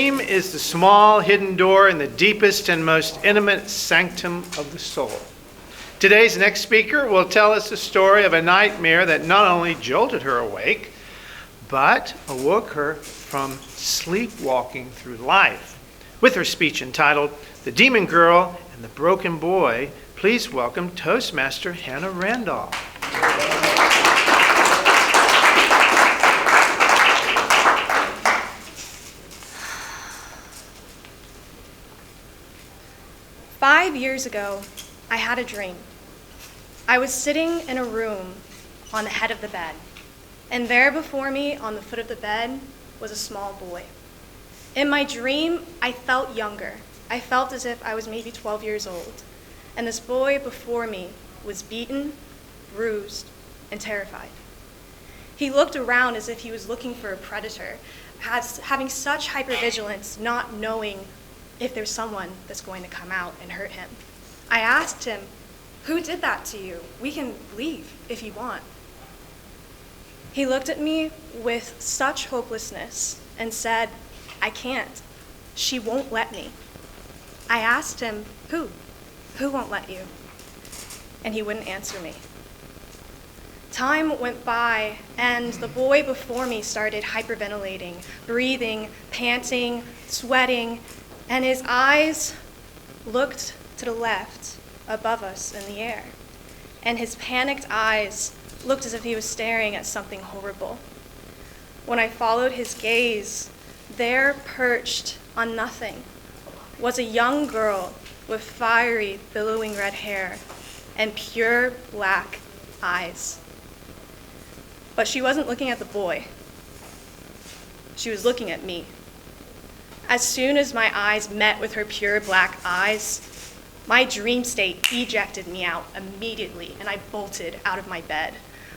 dream is the small hidden door in the deepest and most intimate sanctum of the soul. Today's next speaker will tell us the story of a nightmare that not only jolted her awake, but awoke her from sleepwalking through life. With her speech entitled, "The Demon Girl and the Broken Boy," please welcome Toastmaster Hannah Randolph. 5 years ago, I had a dream. I was sitting in a room on the head of the bed, and there before me on the foot of the bed was a small boy. In my dream, I felt younger. I felt as if I was maybe 12 years old, and this boy before me was beaten, bruised, and terrified. He looked around as if he was looking for a predator, having such hypervigilance, not knowing if there's someone that's going to come out and hurt him. I asked him, "Who did that to you? We can leave if you want." He looked at me with such hopelessness and said, "I can't. She won't let me." I asked him, Who won't let you?" And he wouldn't answer me. Time went by, and the boy before me started hyperventilating, breathing, panting, sweating, and his eyes looked to the left above us in the air. And his panicked eyes looked as if he was staring at something horrible. When I followed his gaze, there perched on nothing was a young girl with fiery, billowing red hair and pure black eyes. But she wasn't looking at the boy. She was looking at me. As soon as my eyes met with her pure black eyes, my dream state ejected me out immediately, and I bolted out of my bed.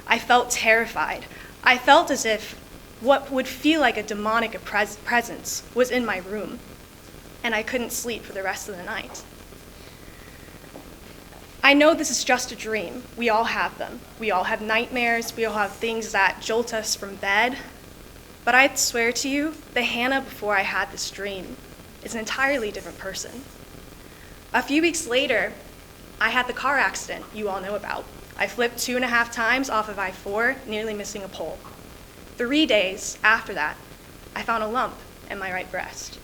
I felt terrified. I felt as if what would feel like a demonic presence was in my room, and I couldn't sleep for the rest of the night. I know this is just a dream. We all have them. We all have nightmares. We all have things that jolt us from bed. But I swear to you, the Hannah before I had this dream is an entirely different person. A few weeks later, I had the car accident you all know about. I flipped 2.5 times off of I-4, nearly missing a pole. 3 days after that, I found a lump in my right breast.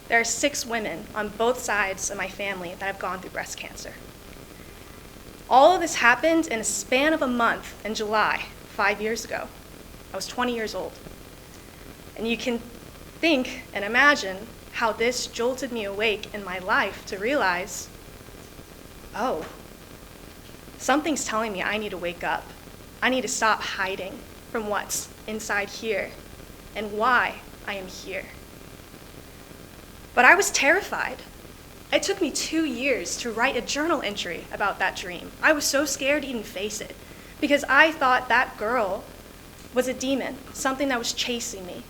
There are 6 women on both sides of my family that have gone through breast cancer. All of this happened in a span of a month in July, 5 years ago. I was 20 years old. And you can think and imagine how this jolted me awake in my life to realize, oh, something's telling me I need to wake up. I need to stop hiding from what's inside here and why I am here. But I was terrified. It took me 2 years to write a journal entry about that dream. I was so scared to even face it because I thought that girl was a demon, something that was chasing me.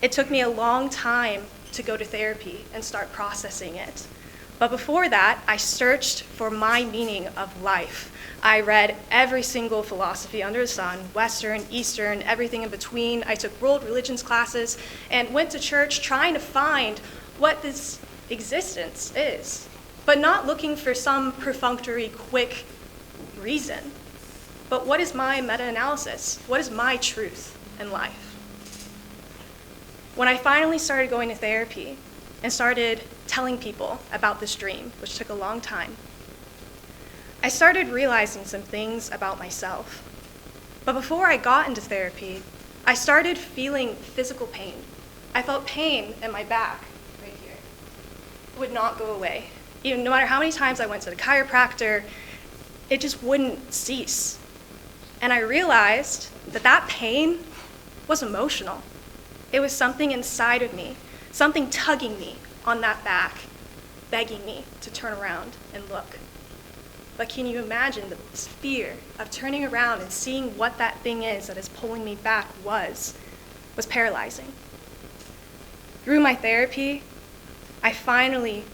It took me a long time to go to therapy and start processing it. But before that, I searched for my meaning of life. I read every single philosophy under the sun, Western, Eastern, everything in between. I took world religions classes and went to church trying to find what this existence is, but not looking for some perfunctory, quick reason. But what is my meta-analysis? What is my truth in life? When I finally started going to therapy and started telling people about this dream, which took a long time, I started realizing some things about myself. But before I got into therapy, I started feeling physical pain. I felt pain in my back, right here. It would not go away. Even no matter how many times I went to the chiropractor, it just wouldn't cease. And I realized that that pain was emotional. It was something inside of me, something tugging me on that back, begging me to turn around and look. But can you imagine the fear of turning around and seeing what that thing is that is pulling me back was paralyzing. Through my therapy, I finally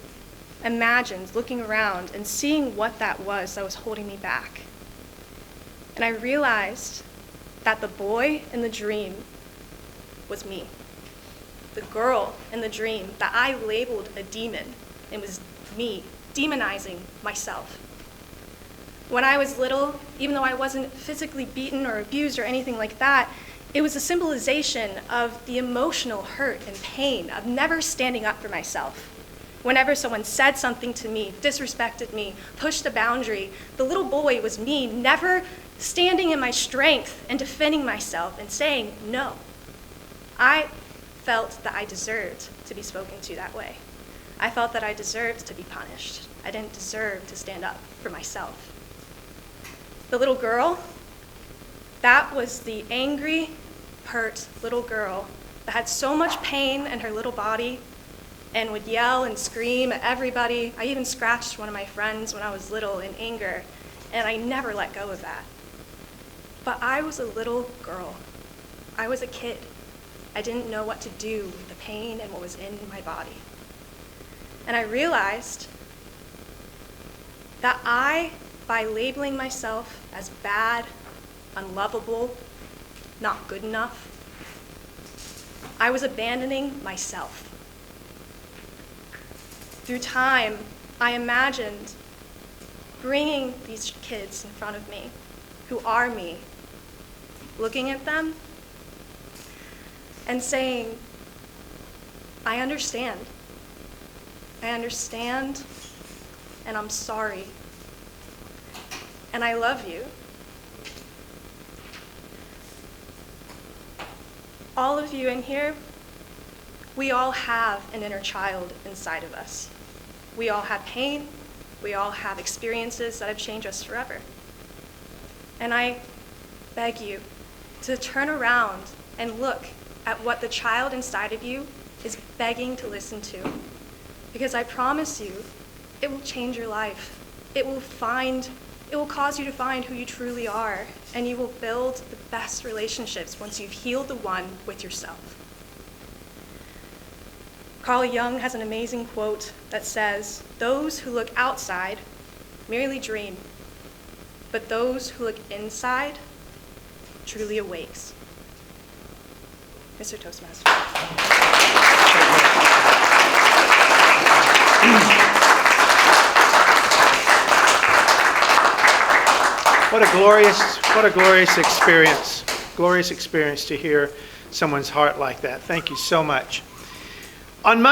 imagined looking around and seeing what that was holding me back. And I realized that the boy in the dream was me. the girl in the dream that I labeled a demon. It was me, demonizing myself. When I was little, even though I wasn't physically beaten or abused or anything like that, it was a symbolization of the emotional hurt and pain of never standing up for myself. Whenever someone said something to me, disrespected me, pushed a boundary, the little boy was me, never standing in my strength and defending myself and saying no. I felt that I deserved to be spoken to that way. I felt that I deserved to be punished. I didn't deserve to stand up for myself. The little girl, that was the angry, hurt little girl that had so much pain in her little body and would yell and scream at everybody. I even scratched one of my friends when I was little in anger, and I never let go of that. But I was a little girl. I was a kid. I didn't know what to do with the pain and what was in my body. And I realized that by labeling myself as bad, unlovable, not good enough, I was abandoning myself. Through time, I imagined bringing these kids in front of me, who are me, looking at them and saying, I understand. I understand, and I'm sorry. And I love you. All of you in here, we all have an inner child inside of us. We all have pain. We all have experiences that have changed us forever. And I beg you to turn around and look at what the child inside of you is begging to listen to. Because I promise you, it will change your life. It will cause you to find who you truly are, and you will build the best relationships once you've healed the one with yourself. Carl Jung has an amazing quote that says, "Those who look outside merely dream, but those who look inside truly awakes." Mr. Toastmaster. What a glorious experience. Glorious experience to hear someone's heart like that. Thank you so much. On